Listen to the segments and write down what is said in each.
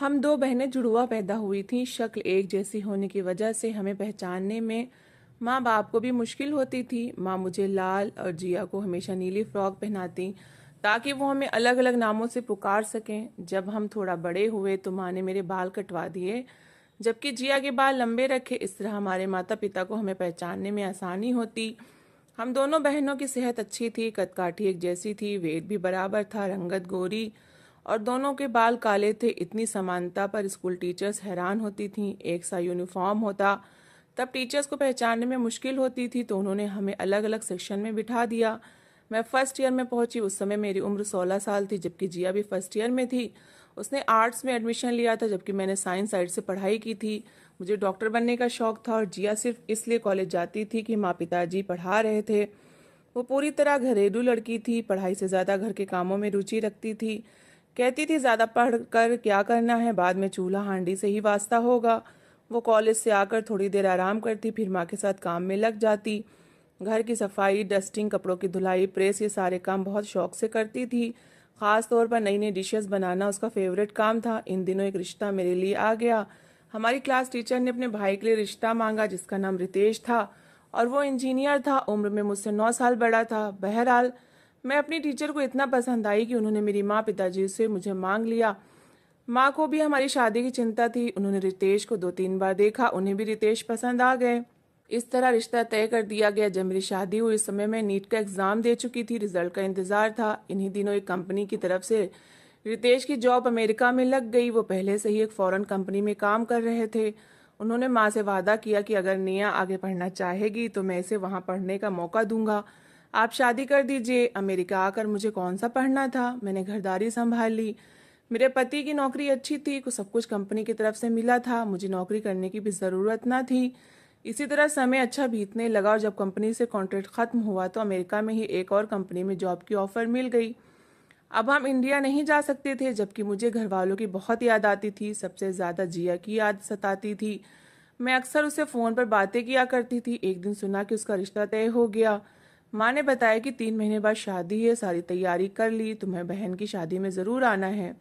हम दो बहनें जुड़वा पैदा हुई थीं। शक्ल एक जैसी होने की वजह से हमें पहचानने में माँ बाप को भी मुश्किल होती थी। माँ मुझे लाल और जिया को हमेशा नीली फ्रॉक पहनाती ताकि वो हमें अलग अलग नामों से पुकार सकें। जब हम थोड़ा बड़े हुए तो माँ ने मेरे बाल कटवा दिए जबकि जिया के बाल लंबे रखे। इस तरह हमारे माता पिता को हमें पहचानने में आसानी होती। हम दोनों बहनों की सेहत अच्छी थी, कदकाठी एक जैसी थी, वेट भी बराबर था, रंगत गोरी और दोनों के बाल काले थे। इतनी समानता पर स्कूल टीचर्स हैरान होती थीं। एक सा यूनिफॉर्म होता तब टीचर्स को पहचानने में मुश्किल होती थी, तो उन्होंने हमें अलग अलग सेक्शन में बिठा दिया। मैं फर्स्ट ईयर में पहुंची। उस समय मेरी उम्र 16 साल थी जबकि जिया भी फर्स्ट ईयर में थी। उसने आर्ट्स में एडमिशन लिया था जबकि मैंने साइंस साइड से पढ़ाई की थी। मुझे डॉक्टर बनने का शौक था और जिया सिर्फ इसलिए कॉलेज जाती थी कि माँ पिताजी पढ़ा रहे थे। वो पूरी तरह घरेलू लड़की थी, पढ़ाई से ज्यादा घर के कामों में रुचि रखती थी। कहती थी ज्यादा पढ़ कर क्या करना है, बाद में चूल्हा हांडी से ही वास्ता होगा। वो कॉलेज से आकर थोड़ी देर आराम करती, फिर माँ के साथ काम में लग जाती। घर की सफाई, डस्टिंग, कपड़ों की धुलाई, प्रेस, ये सारे काम बहुत शौक से करती थी। खास तौर पर नई नई डिशेस बनाना उसका फेवरेट काम था। इन दिनों एक रिश्ता मेरे लिए आ गया। हमारी क्लास टीचर ने अपने भाई के लिए रिश्ता मांगा जिसका नाम रितेश था और वो इंजीनियर था। उम्र में मुझसे 9 साल बड़ा था। बहरहाल मैं अपनी टीचर को इतना पसंद आई कि उन्होंने मेरी माँ पिताजी से मुझे मांग लिया। माँ को भी हमारी शादी की चिंता थी। उन्होंने रितेश को 2-3 बार देखा, उन्हें भी रितेश पसंद आ गए। इस तरह रिश्ता तय कर दिया गया। जब मेरी शादी हुई इस समय मैं नीट का एग्जाम दे चुकी थी, रिजल्ट का इंतजार था। इन्हीं दिनों एक कंपनी की तरफ से रितेश की जॉब अमेरिका में लग गई। वो पहले से ही एक फॉरेन कंपनी में काम कर रहे थे। उन्होंने माँ से वादा किया कि अगर निया आगे पढ़ना चाहेगी तो मैं इसे वहां पढ़ने का मौका दूंगा। आप शादी कर दीजिए। अमेरिका आकर मुझे कौन सा पढ़ना था। मैंने घरदारी संभाल ली। मेरे पति की नौकरी अच्छी थी, को सब कुछ कंपनी की तरफ से मिला था। मुझे नौकरी करने की भी जरूरत न थी। इसी तरह समय अच्छा बीतने लगा और जब कंपनी से कॉन्ट्रैक्ट खत्म हुआ तो अमेरिका में ही एक और कंपनी में जॉब की ऑफर मिल गई। अब हम इंडिया नहीं जा सकते थे जबकि मुझे घर वालों की बहुत याद आती थी। सबसे ज्यादा जिया की याद सताती थी। मैं अक्सर उससे फोन पर बातें किया करती थी। एक दिन सुना कि उसका रिश्ता तय हो गया। माँ ने बताया कि 3 महीने बाद शादी है, सारी तैयारी कर ली, तुम्हें बहन की शादी में जरूर आना है।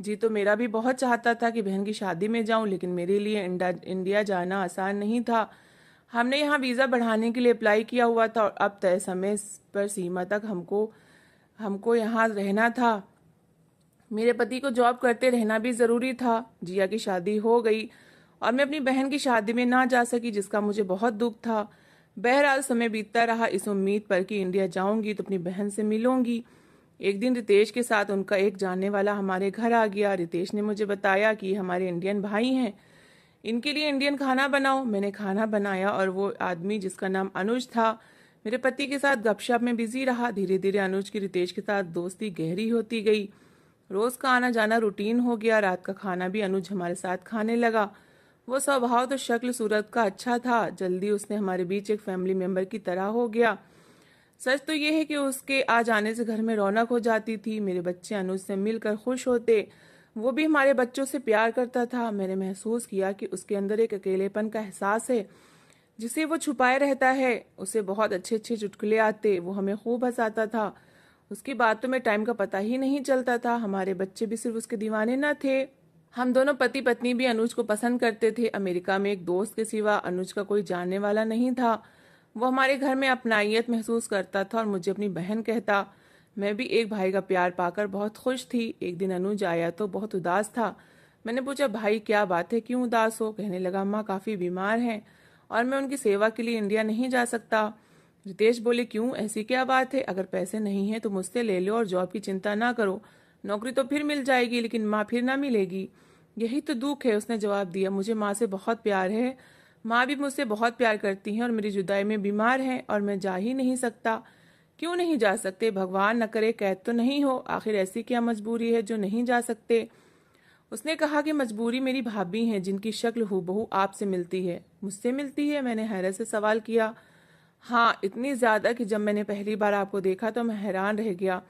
जी तो मेरा भी बहुत चाहता था कि बहन की शादी में जाऊं, लेकिन मेरे लिए इंडिया जाना आसान नहीं था। हमने यहाँ वीजा बढ़ाने के लिए अप्लाई किया हुआ था और अब तय समय पर सीमा तक हमको हमको यहाँ रहना था। मेरे पति को जॉब करते रहना भी जरूरी था। जिया की शादी हो गई और मैं अपनी बहन की शादी में ना जा सकी जिसका मुझे बहुत दुख था। बहरहाल समय बीतता रहा इस उम्मीद पर कि इंडिया जाऊंगी तो अपनी बहन से मिलूंगी। एक दिन रितेश के साथ उनका एक जानने वाला हमारे घर आ गया। रितेश ने मुझे बताया कि ये हमारे इंडियन भाई हैं, इनके लिए इंडियन खाना बनाओ। मैंने खाना बनाया और वो आदमी जिसका नाम अनुज था मेरे पति के साथ गपशप में बिजी रहा। धीरे धीरे अनुज की रितेश के साथ दोस्ती गहरी होती गई। रोज का आना जाना रूटीन हो गया। रात का खाना भी अनुज हमारे साथ खाने लगा। वो स्वभाव तो शक्ल सूरत का अच्छा था। जल्दी उसने हमारे बीच एक फैमिली मेंबर की तरह हो गया। सच तो ये है कि उसके आ जाने से घर में रौनक हो जाती थी। मेरे बच्चे अनुज से मिलकर खुश होते, वो भी हमारे बच्चों से प्यार करता था। मैंने महसूस किया कि उसके अंदर एक अकेलेपन का एहसास है जिसे वो छुपाए रहता है। उसे बहुत अच्छे अच्छे चुटकुले आते, वो हमें खूब हंसाता था। उसकी बातों में टाइम का पता ही नहीं चलता था। हमारे बच्चे भी सिर्फ उसके दीवाने न थे, हम दोनों पति पत्नी भी अनुज को पसंद करते थे। अमेरिका में एक दोस्त के सिवा अनुज का कोई जानने वाला नहीं था। वो हमारे घर में अपनाइयत महसूस करता था और मुझे अपनी बहन कहता। मैं भी एक भाई का प्यार पाकर बहुत खुश थी। एक दिन अनुज आया तो बहुत उदास था। मैंने पूछा, भाई क्या बात है, क्यों उदास हो? कहने लगा, माँ काफी बीमार हैं और मैं उनकी सेवा के लिए इंडिया नहीं जा सकता। रितेश बोले, क्यों, ऐसी क्या बात है? अगर पैसे नहीं है तो मुझसे ले लो और जॉब की चिंता ना करो। नौकरी तो फिर मिल जाएगी लेकिन माँ फिर ना मिलेगी। यही तो दुख है, उसने जवाब दिया। मुझे माँ से बहुत प्यार है, माँ भी मुझसे बहुत प्यार करती हैं और मेरी जुदाई में बीमार हैं और मैं जा ही नहीं सकता। क्यों नहीं जा सकते? भगवान न करे कैद तो नहीं हो, आखिर ऐसी क्या मजबूरी है जो नहीं जा सकते? उसने कहा कि मजबूरी मेरी भाभी हैं जिनकी शक्ल हूबहू आपसे मिलती है। मुझसे मिलती है? मैंने हैरत से सवाल किया। हाँ, इतनी ज्यादा कि जब मैंने पहली बार आपको देखा तो मैं हैरान रह गया।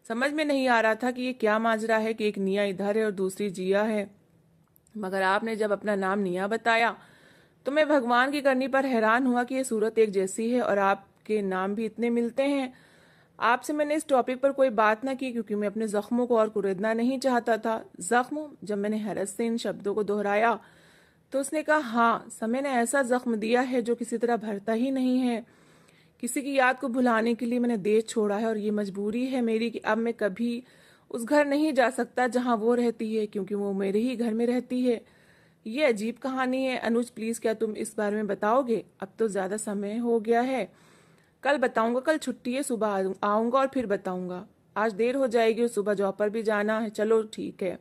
समझ में नहीं आ रहा था कि ये क्या माजरा है कि एक निया इधर है और दूसरी जिया है। मगर आपने जब अपना नाम निया बताया तो मैं भगवान की करनी पर हैरान हुआ कि ये सूरत एक जैसी है और आपके नाम भी इतने मिलते हैं। आपसे मैंने इस टॉपिक पर कोई बात ना की क्योंकि मैं अपने जख्मों को और कुरेदना नहीं चाहता था। जख्म, जब मैंने हैरत से इन शब्दों को दोहराया तो उसने कहा, हाँ, समय ने ऐसा जख्म दिया है जो किसी तरह भरता ही नहीं है। किसी की याद को भुलाने के लिए मैंने देश छोड़ा है और ये मजबूरी है मेरी कि अब मैं कभी उस घर नहीं जा सकता जहां वो रहती है, क्योंकि वो मेरे ही घर में रहती है। ये अजीब कहानी है। अनुज, प्लीज क्या तुम इस बारे में बताओगे? अब तो ज्यादा समय हो गया है। कल बताऊंगा, कल छुट्टी है, सुबह आऊंगा और फिर बताऊंगा। आज देर हो जाएगी और सुबह जॉब पर भी जाना है। चलो ठीक है।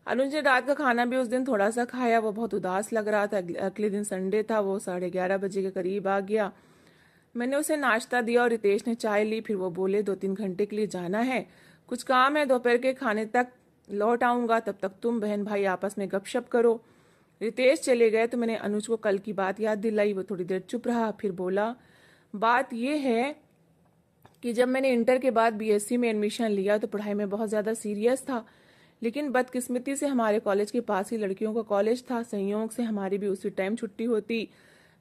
अनुज ने रात का खाना भी उस दिन थोड़ा सा खाया। वो बहुत उदास लग रहा था। अगले दिन संडे था। वो 11:30 बजे के करीब आ गया। मैंने उसे नाश्ता दिया और रितेश ने चाय ली। फिर वो बोले, 2-3 घंटे के लिए जाना है, कुछ काम है, दोपहर के खाने तक लौट आऊंगा, तब तक तुम बहन भाई आपस में गपशप करो। रितेश चले गए तो मैंने अनुज को कल की बात याद दिलाई। वो थोड़ी देर चुप रहा, फिर बोला, बात यह है कि जब मैंने इंटर के बाद बीएससी में एडमिशन लिया तो पढ़ाई में बहुत ज़्यादा सीरियस था, लेकिन बदकिस्मती से हमारे कॉलेज के पास ही लड़कियों का कॉलेज था। संयोग से हमारी भी उसी टाइम छुट्टी होती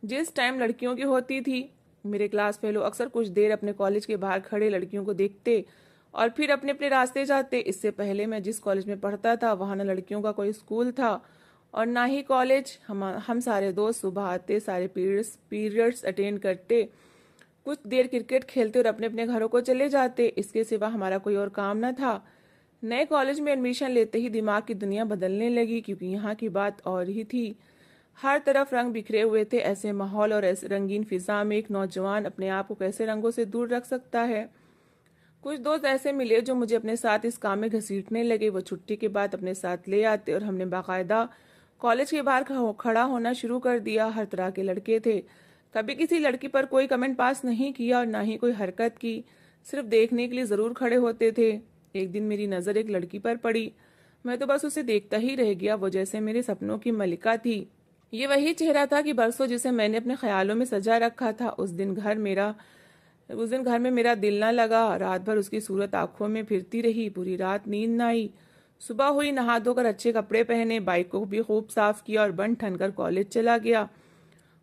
जिस टाइम लड़कियों की होती थी। मेरे क्लास फेलो अक्सर कुछ देर अपने कॉलेज के बाहर खड़े लड़कियों को देखते और फिर अपने अपने रास्ते जाते। इससे पहले मैं जिस कॉलेज में पढ़ता था वहाँ न लड़कियों का कोई स्कूल था और ना ही कॉलेज। हम सारे दोस्त सुबह आते, सारे पीरियड्स अटेंड करते, कुछ देर क्रिकेट खेलते और अपने अपने घरों को चले जाते। इसके सिवा हमारा कोई और काम न था। नए कॉलेज में एडमिशन लेते ही दिमाग की दुनिया बदलने लगी, क्योंकि यहाँ की बात और ही थी। हर तरफ रंग बिखरे हुए थे। ऐसे माहौल और ऐसे रंगीन फिजा में एक नौजवान अपने आप को कैसे रंगों से दूर रख सकता है। कुछ दोस्त ऐसे मिले जो मुझे अपने साथ इस काम में घसीटने लगे। वो छुट्टी के बाद अपने साथ ले आते और हमने बाकायदा कॉलेज के बाहर खड़ा होना शुरू कर दिया। हर तरह के लड़के थे। कभी किसी लड़की पर कोई कमेंट पास नहीं किया और ना ही कोई हरकत की, सिर्फ देखने के लिए जरूर खड़े होते थे। एक दिन मेरी नजर एक लड़की पर पड़ी। मैं तो बस उसे देखता ही रह गया। वो जैसे मेरे सपनों की मलिका थी। ये वही चेहरा था कि बरसों जिसे मैंने अपने ख्यालों में सजा रखा था। उस दिन घर में मेरा दिल न लगा। रात भर उसकी सूरत आंखों में फिरती रही। पूरी रात नींद न आई। सुबह हुई, नहा धोकर अच्छे कपड़े पहने, बाइक को भी खूब साफ किया और बन ठन कर कॉलेज चला गया।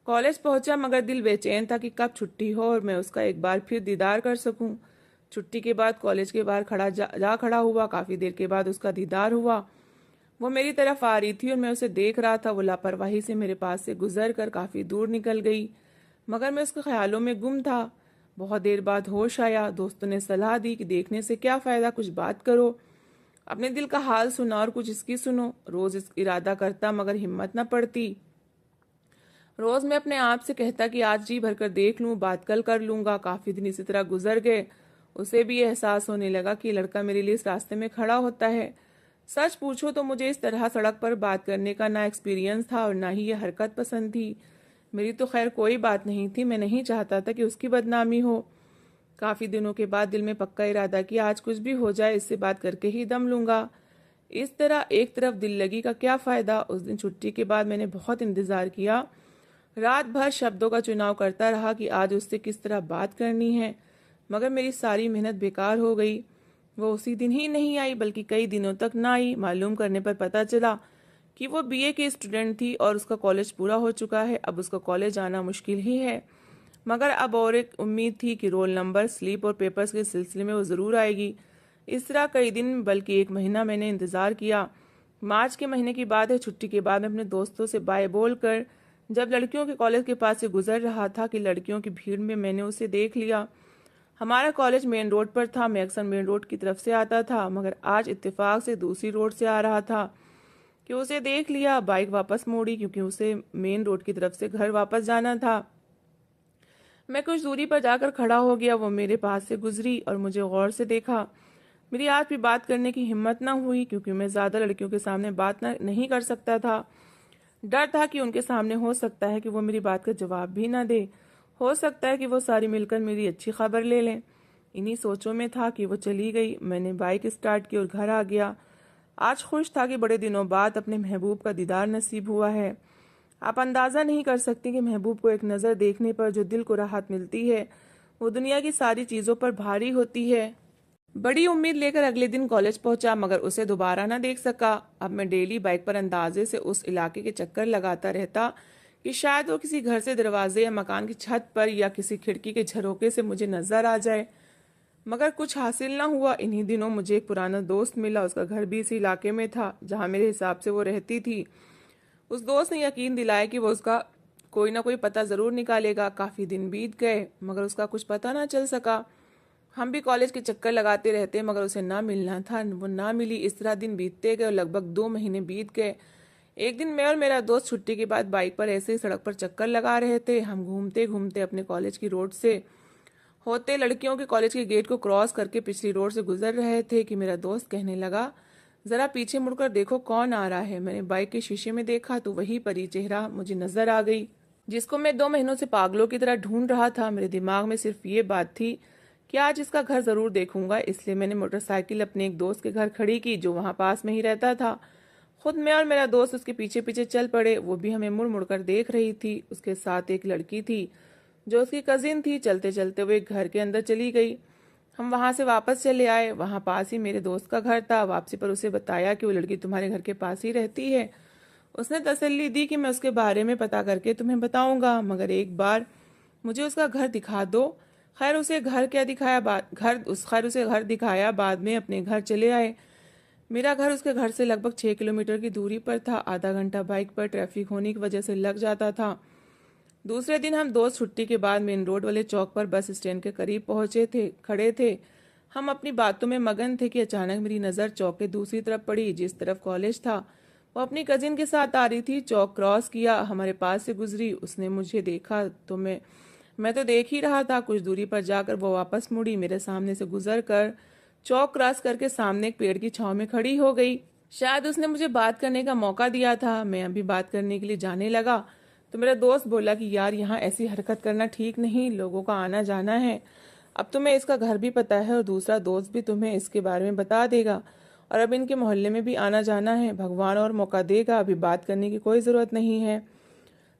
कॉलेज पहुंचा मगर दिल बेचैन था कि कब छुट्टी हो और मैं उसका एक बार फिर दीदार कर सकूं। छुट्टी के बाद कॉलेज के बाहर जा खड़ा हुआ। काफी देर के बाद उसका दीदार हुआ। वो मेरी तरफ आ रही थी और मैं उसे देख रहा था। वो लापरवाही से मेरे पास से गुजर कर काफी दूर निकल गई, मगर मैं उसके ख्यालों में गुम था। बहुत देर बाद होश आया। दोस्तों ने सलाह दी कि देखने से क्या फायदा, कुछ बात करो, अपने दिल का हाल सुना और कुछ इसकी सुनो। रोज इस इरादा करता मगर हिम्मत न पड़ती। रोज मैं अपने आप से कहता कि आज जी भरकर देख लूं, बात कल कर लूंगा। काफी दिन इसी तरह गुजर गए। उसे भी एहसास होने लगा कि लड़का मेरे लिए इस रास्ते में खड़ा होता है। सच पूछो तो मुझे इस तरह सड़क पर बात करने का ना एक्सपीरियंस था और ना ही ये हरकत पसंद थी। मेरी तो खैर कोई बात नहीं थी। मैं नहीं चाहता था कि उसकी बदनामी हो। काफी दिनों के बाद दिल में पक्का इरादा कि आज कुछ भी हो जाए इससे बात करके ही दम लूंगा। इस तरह एक तरफ दिल लगी का क्या फायदा। उस दिन छुट्टी के बाद मैंने बहुत इंतजार किया। रात भर शब्दों का चुनाव करता रहा कि आज उससे किस तरह बात करनी है, मगर मेरी सारी मेहनत बेकार हो गई। वो उसी दिन ही नहीं आई बल्कि कई दिनों तक ना आई। मालूम करने पर पता चला कि वो बीए की स्टूडेंट थी और उसका कॉलेज पूरा हो चुका है। अब उसका कॉलेज आना मुश्किल ही है, मगर अब और एक उम्मीद थी कि रोल नंबर, स्लीप और पेपर्स के सिलसिले में वो ज़रूर आएगी। इस तरह कई दिन बल्कि 1 महीना मैंने इंतज़ार किया। मार्च के महीने की बात है। छुट्टी के बाद मैं अपने दोस्तों से बाय बोल कर जब लड़कियों के कॉलेज के पास से गुजर रहा था कि लड़कियों की भीड़ में मैंने उसे देख लिया। हमारा कॉलेज मेन रोड पर था। मैं अक्सर मेन रोड की तरफ से आता था, मगर आज इत्तेफाक से दूसरी रोड से आ रहा था कि उसे देख लिया। बाइक वापस मोड़ी क्योंकि उसे मेन रोड की तरफ से घर वापस जाना था। मैं कुछ दूरी पर जाकर खड़ा हो गया। वो मेरे पास से गुजरी और मुझे गौर से देखा। मेरी आज भी बात करने की हिम्मत न हुई क्योंकि मैं ज्यादा लड़कियों के सामने बात नहीं कर सकता था। डर था कि उनके सामने हो सकता है कि वो मेरी बात का जवाब भी ना दे। हो सकता है कि वो सारी मिलकर मेरी अच्छी खबर ले लें। इन्हीं सोचों में था कि वो चली गई। मैंने बाइक स्टार्ट की और घर आ गया। आज खुश था कि बड़े दिनों बाद अपने महबूब का दीदार नसीब हुआ है। आप अंदाजा नहीं कर सकती कि महबूब को एक नज़र देखने पर जो दिल को राहत मिलती है वो दुनिया की सारी चीज़ों पर भारी होती है। बड़ी उम्मीद लेकर अगले दिन कॉलेज पहुंचा, मगर उसे दोबारा ना देख सका। अब मैं डेली बाइक पर अंदाजे से उस इलाके के चक्कर लगाता रहता कि शायद वो किसी घर से दरवाजे या मकान की छत पर या किसी खिड़की के झरोके से मुझे नजर आ जाए। मगर कुछ हासिल ना हुआ। इन्हीं दिनों मुझे एक पुराना दोस्त मिला, उसका घर भी इसी इलाके में था जहाँ मेरे हिसाब से वो रहती थी। उस दोस्त ने यकीन दिलाया कि वो उसका कोई ना कोई पता ज़रूर निकालेगा। काफ़ी दिन बीत गए मगर उसका कुछ पता ना चल सका। हम भी कॉलेज के चक्कर लगाते रहते मगर उसे ना मिलना था, वो ना मिली। इस तरह दिन बीतते गए और लगभग 2 महीने बीत गए। एक दिन मैं और मेरा दोस्त छुट्टी के बाद बाइक पर ऐसे ही सड़क पर चक्कर लगा रहे थे। हम घूमते घूमते अपने कॉलेज की रोड से होते लड़कियों के कॉलेज के गेट को क्रॉस करके पिछली रोड से गुजर रहे थे कि मेरा दोस्त कहने लगा, जरा पीछे मुड़कर देखो कौन आ रहा है। मैंने बाइक के शीशे में देखा तो वही परी चेहरा मुझे नजर आ गई जिसको मैं 2 महीनों से पागलों की तरह ढूंढ रहा था। मेरे दिमाग में सिर्फ ये बात थी कि आज इसका घर जरूर देखूंगा, इसलिए मैंने मोटरसाइकिल अपने एक दोस्त के घर खड़ी की जो वहां पास में ही रहता था। खुद मैं और मेरा दोस्त उसके पीछे पीछे चल पड़े। वो भी हमें मुड़ मुड़ कर देख रही थी। उसके साथ एक लड़की थी जो उसकी कजिन थी। चलते चलते वो एक घर के अंदर चली गई। हम वहां से वापस चले आए। वहां पास ही मेरे दोस्त का घर था। वापसी पर उसे बताया कि वो लड़की तुम्हारे घर के पास ही रहती है। उसने तसल्ली दी कि मैं उसके बारे में पता करके तुम्हें बताऊंगा, मगर एक बार मुझे उसका घर दिखा दो। खैर उसे घर क्या दिखाया, खैर उसे घर दिखाया। बाद में अपने घर चले आए। मेरा घर उसके घर से लगभग 6 किलोमीटर की दूरी पर था। आधा घंटा बाइक पर ट्रैफिक होने की वजह से लग जाता था। दूसरे दिन हम दोस्त छुट्टी के बाद मेन रोड वाले चौक पर बस स्टैंड के करीब पहुंचे थे, खड़े थे। हम अपनी बातों में मगन थे कि अचानक मेरी नज़र चौक के दूसरी तरफ पड़ी जिस तरफ कॉलेज था। वो अपनी कजिन के साथ आ रही थी। चौक क्रॉस किया, हमारे पास से गुजरी। उसने मुझे देखा तो मैं तो देख ही रहा था। कुछ दूरी पर जाकर वो वापस मुड़ी, मेरे सामने से गुजर कर चौक क्रॉस करके सामने एक पेड़ की छांव में खड़ी हो गई। शायद उसने मुझे बात करने का मौका दिया था। मैं अभी बात करने के लिए जाने लगा तो मेरा दोस्त बोला कि यार यहाँ ऐसी हरकत करना ठीक नहीं, लोगों का आना जाना है। अब तुम्हें इसका घर भी पता है और दूसरा दोस्त भी तुम्हें इसके बारे में बता देगा, और अब इनके मोहल्ले में भी आना जाना है। भगवान और मौका देगा, अभी बात करने की कोई ज़रूरत नहीं है।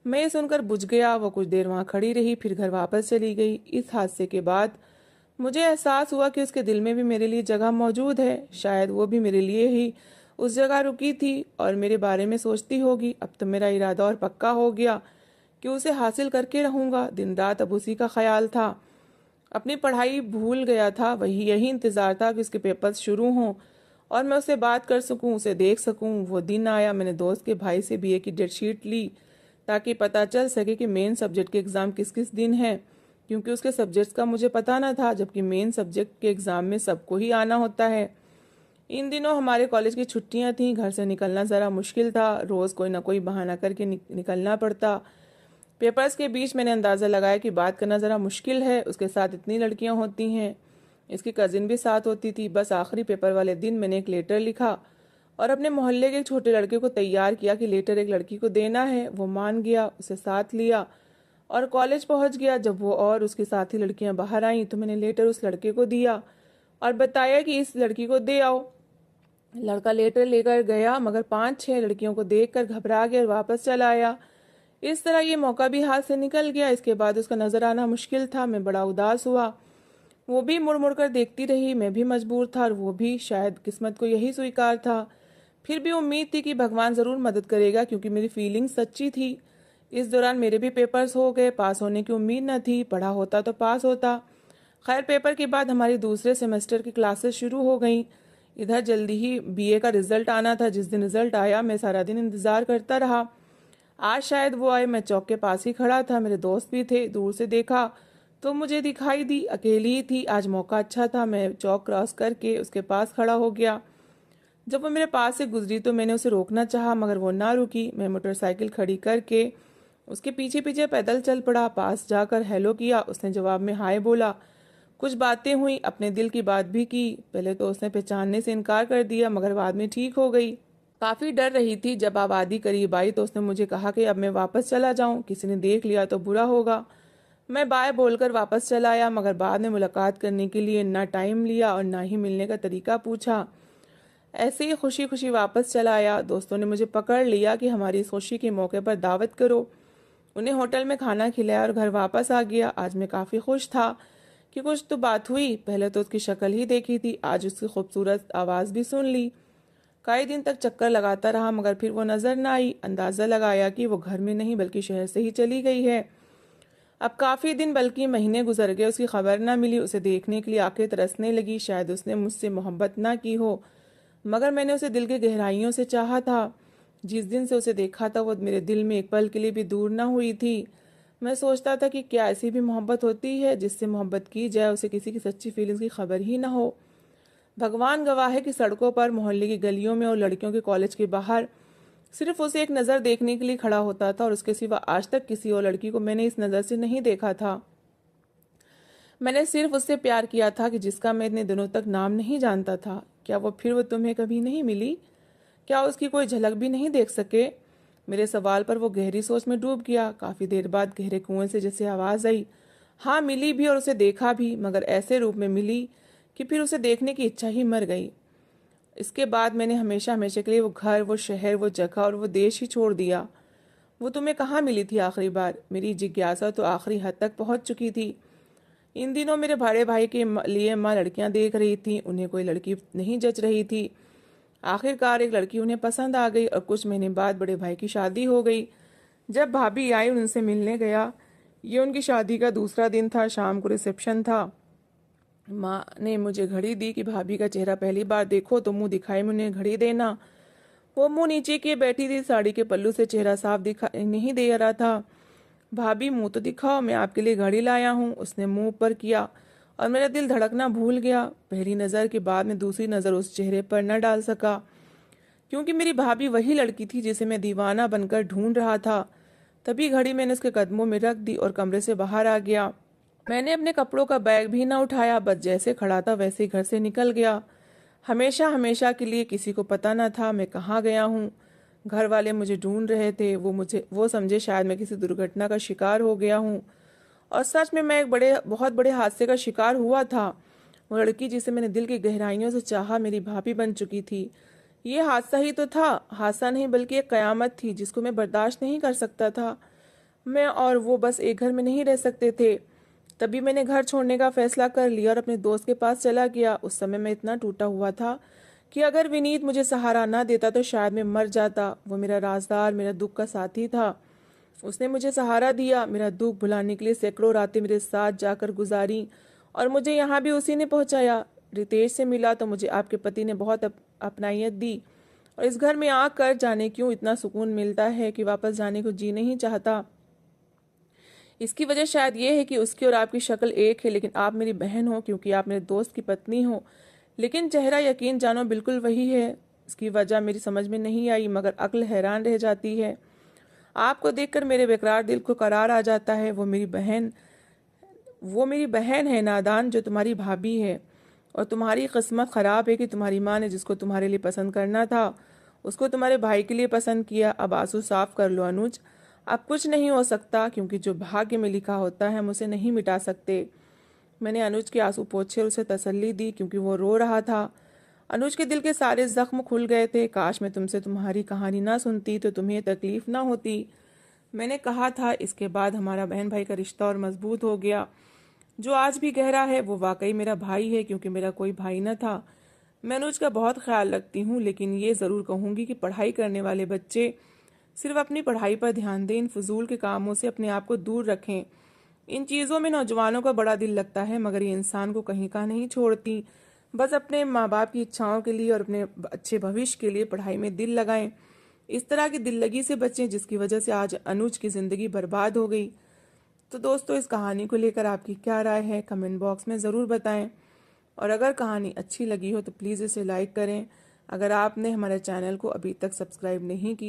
मैं ये सुनकर बुझ गया। वो कुछ देर वहाँ खड़ी रही, फिर घर वापस चली गई। इस हादसे के बाद मुझे एहसास हुआ कि उसके दिल में भी मेरे लिए जगह मौजूद है। शायद वो भी मेरे लिए ही उस जगह रुकी थी और मेरे बारे में सोचती होगी। अब तो मेरा इरादा और पक्का हो गया कि उसे हासिल करके रहूंगा। दिन रात अब उसी का ख्याल था। अपनी पढ़ाई भूल गया था। वही यही इंतज़ार था कि उसके पेपर्स शुरू हों और मैं उससे बात कर सकूं, उसे देख सकूं। वो दिन आया। मैंने दोस्त के भाई से बीए की डेट शीट ली ताकि पता चल सके कि मेन सब्जेक्ट के एग्ज़ाम किस किस दिन है, क्योंकि उसके सब्जेक्ट्स का मुझे पता ना था, जबकि मेन सब्जेक्ट के एग्ज़ाम में सबको ही आना होता है। इन दिनों हमारे कॉलेज की छुट्टियां थीं। घर से निकलना ज़रा मुश्किल था। रोज़ कोई ना कोई बहाना करके निकलना पड़ता। पेपर्स के बीच मैंने अंदाज़ा लगाया कि बात करना ज़रा मुश्किल है। उसके साथ इतनी लड़कियां होती हैं, इसकी कज़िन भी साथ होती थी। बस आखिरी पेपर वाले दिन मैंने एक लेटर लिखा और अपने मोहल्ले के एक छोटे लड़के को तैयार किया कि लेटर एक लड़की को देना है। वो मान गया, उसे साथ लिया और कॉलेज पहुंच गया। जब वो और उसकी साथी लड़कियां बाहर आईं तो मैंने लेटर उस लड़के को दिया और बताया कि इस लड़की को दे आओ। लड़का लेटर लेकर गया, मगर 5-6 लड़कियों को देखकर घबरा गया और वापस चला आया। इस तरह ये मौका भी हाथ से निकल गया। इसके बाद उसका नजर आना मुश्किल था। मैं बड़ा उदास हुआ। वो भी मुड़ मुड़ कर देखती रही। मैं भी मजबूर था और वो भी। शायद किस्मत को यही स्वीकार था। फिर भी उम्मीद थी कि भगवान जरूर मदद करेगा, क्योंकि मेरी फीलिंग सच्ची थी। इस दौरान मेरे भी पेपर्स हो गए। पास होने की उम्मीद न थी, पढ़ा होता तो पास होता। खैर पेपर के बाद हमारी दूसरे सेमेस्टर की क्लासेस शुरू हो गई। इधर जल्दी ही बीए का रिजल्ट आना था। जिस दिन रिजल्ट आया मैं सारा दिन इंतजार करता रहा। आज शायद वो आए। मैं चौक के पास ही खड़ा था। मेरे दोस्त भी थे। दूर से देखा तो मुझे दिखाई दी। अकेली ही थी। आज मौका अच्छा था। मैं चौक क्रॉस करके उसके पास खड़ा हो गया। जब वो मेरे पास से गुजरी तो मैंने उसे रोकना चाहा, मगर वो ना रुकी। मैं मोटरसाइकिल खड़ी करके उसके पीछे पीछे पैदल चल पड़ा। पास जाकर हेलो किया। उसने जवाब में हाय बोला। कुछ बातें हुई, अपने दिल की बात भी की। पहले तो उसने पहचानने से इनकार कर दिया, मगर बाद में ठीक हो गई। काफी डर रही थी। जब आबादी करीब आई तो उसने मुझे कहा कि अब मैं वापस चला जाऊं, किसी ने देख लिया तो बुरा होगा। मैं बाय बोलकर वापस चला आया, मगर बाद में मुलाकात करने के लिए ना टाइम लिया और ना ही मिलने का तरीका पूछा। ऐसे ही खुशी खुशी वापस चला आया। दोस्तों ने मुझे पकड़ लिया कि हमारी इस खुशी के मौके पर दावत करो। उन्हें होटल में खाना खिलाया और घर वापस आ गया। आज मैं काफ़ी खुश था कि कुछ तो बात हुई। पहले तो उसकी शक्ल ही देखी थी, आज उसकी खूबसूरत आवाज़ भी सुन ली। कई दिन तक चक्कर लगाता रहा, मगर फिर वो नज़र न आई। अंदाज़ा लगाया कि वो घर में नहीं बल्कि शहर से ही चली गई है। अब काफ़ी दिन बल्कि महीने गुजर गए, उसकी खबर ना मिली। उसे देखने के लिए आंखें तरसने लगी। शायद उसने मुझसे मोहब्बत ना की हो, मगर मैंने उसे दिल के गहराइयों से चाहा था। जिस दिन से उसे देखा था वो मेरे दिल में एक पल के लिए भी दूर ना हुई थी। मैं सोचता था कि क्या ऐसी भी मोहब्बत होती है जिससे मोहब्बत की जाए, उसे किसी की सच्ची फीलिंग्स की खबर ही ना हो। भगवान गवाह है कि सड़कों पर, मोहल्ले की गलियों में और लड़कियों के कॉलेज के बाहर सिर्फ उसे एक नज़र देखने के लिए खड़ा होता था, और उसके सिवा आज तक किसी और लड़की को मैंने इस नज़र से नहीं देखा था। मैंने सिर्फ उससे प्यार किया था कि जिसका मैं इतने दिनों तक नाम नहीं जानता था। क्या वो तुम्हें कभी नहीं मिली? क्या उसकी कोई झलक भी नहीं देख सके? मेरे सवाल पर वो गहरी सोच में डूब गया। काफी देर बाद गहरे कुएं से जैसे आवाज आई, हाँ मिली भी और उसे देखा भी, मगर ऐसे रूप में मिली कि फिर उसे देखने की इच्छा ही मर गई। इसके बाद मैंने हमेशा हमेशा के लिए वो घर, वो शहर, वो जगह और वो देश ही छोड़ दिया। वो तुम्हें कहाँ मिली थी आखिरी बार? मेरी जिज्ञासा तो आखिरी हद तक पहुंच चुकी थी। इन दिनों मेरे बड़े भाई के लिए माँ लड़कियां देख रही थी। उन्हें कोई लड़की नहीं जच रही थी। आखिरकार एक लड़की उन्हें पसंद आ गई और कुछ महीने बाद बड़े भाई की शादी हो गई। जब भाभी आई उनसे मिलने गया। ये उनकी शादी का दूसरा दिन था। शाम को रिसेप्शन था। माँ ने मुझे घड़ी दी कि भाभी का चेहरा पहली बार देखो तो मुंह दिखाई में उन्हें घड़ी देना। वो मुंह नीचे किए बैठी थी। साड़ी के पल्लू से चेहरा साफ दिखाई नहीं दे रहा था। भाभी मुंह तो दिखाओ, मैं आपके लिए घड़ी लाया हूँ। उसने मुंह ऊपर किया और मेरा दिल धड़कना भूल गया। पहली नज़र के बाद में दूसरी नज़र उस चेहरे पर न डाल सका, क्योंकि मेरी भाभी वही लड़की थी जिसे मैं दीवाना बनकर ढूंढ रहा था। तभी घड़ी मैंने उसके कदमों में रख दी और कमरे से बाहर आ गया। मैंने अपने कपड़ों का बैग भी न उठाया, बस जैसे खड़ा था वैसे ही घर से निकल गया। हमेशा हमेशा के लिए। किसी को पता न था मैं कहाँ गया हूँ। घर वाले मुझे ढूंढ रहे थे। वो समझे शायद मैं किसी दुर्घटना का शिकार हो गया हूँ, और सच में मैं एक बहुत बड़े हादसे का शिकार हुआ था। वो लड़की जिसे मैंने दिल की गहराइयों से चाहा मेरी भाभी बन चुकी थी। ये हादसा ही तो था। हादसा नहीं बल्कि एक कयामत थी जिसको मैं बर्दाश्त नहीं कर सकता था। मैं और वो बस एक घर में नहीं रह सकते थे। तभी मैंने घर छोड़ने का फैसला कर लिया और अपने दोस्त के पास चला गया। उस समय मैं इतना टूटा हुआ था कि अगर विनीत मुझे सहारा ना देता तो शायद मैं मर जाता। वो मेरा राजदार, मेरा दुख का साथी था। उसने मुझे सहारा दिया। मेरा दुख भुलाने के लिए सैकड़ों रातें मेरे साथ जाकर गुजारी, और मुझे यहाँ भी उसी ने पहुंचाया। रितेश से मिला तो मुझे आपके पति ने बहुत अपनायत दी, और इस घर में आकर जाने क्यों इतना सुकून मिलता है कि वापस जाने को जी नहीं चाहता। इसकी वजह शायद ये है कि उसकी और आपकी शक्ल एक है, लेकिन आप मेरी बहन हो क्योंकि आप मेरे दोस्त की पत्नी हो। लेकिन चेहरा यकीन जानो बिल्कुल वही है। इसकी वजह मेरी समझ में नहीं आई, मगर अक्ल हैरान रह जाती है। आपको देखकर मेरे बेकरार दिल को करार आ जाता है। वो मेरी बहन है नादान, जो तुम्हारी भाभी है। और तुम्हारी किस्मत खराब है कि तुम्हारी माँ ने जिसको तुम्हारे लिए पसंद करना था उसको तुम्हारे भाई के लिए पसंद किया। अब आंसू साफ कर लो अनुज। अब कुछ नहीं हो सकता, क्योंकि जो भाग्य में लिखा होता है हम उसे नहीं मिटा सकते। मैंने अनुज के आंसू पोंछे और उसे तसल्ली दी, क्योंकि वो रो रहा था। अनुज के दिल के सारे जख्म खुल गए थे। काश मैं तुमसे तुम्हारी कहानी ना सुनती तो तुम्हें तकलीफ ना होती। मैंने कहा था इसके बाद हमारा बहन भाई का रिश्ता और मजबूत हो गया। जो आज भी गहरा है वो वाकई मेरा भाई है, क्योंकि मेरा कोई भाई न था। मैं अनुज का बहुत ख्याल रखती हूँ, लेकिन ये ज़रूर कहूँगी कि पढ़ाई करने वाले बच्चे सिर्फ अपनी पढ़ाई पर ध्यान दें। इन फजूल के कामों से अपने आप को दूर रखें। इन चीज़ों में नौजवानों का बड़ा दिल लगता है, मगर ये इंसान को कहीं का नहीं छोड़ती। बस अपने माँ बाप की इच्छाओं के लिए और अपने अच्छे भविष्य के लिए पढ़ाई में दिल लगाएं। इस तरह की दिल लगी से बचें जिसकी वजह से आज अनुज की ज़िंदगी बर्बाद हो गई। तो दोस्तों, इस कहानी को लेकर आपकी क्या राय है कमेंट बॉक्स में ज़रूर बताएं, और अगर कहानी अच्छी लगी हो तो प्लीज़ इसे लाइक करें। अगर आपने हमारे चैनल को अभी तक सब्सक्राइब नहीं किया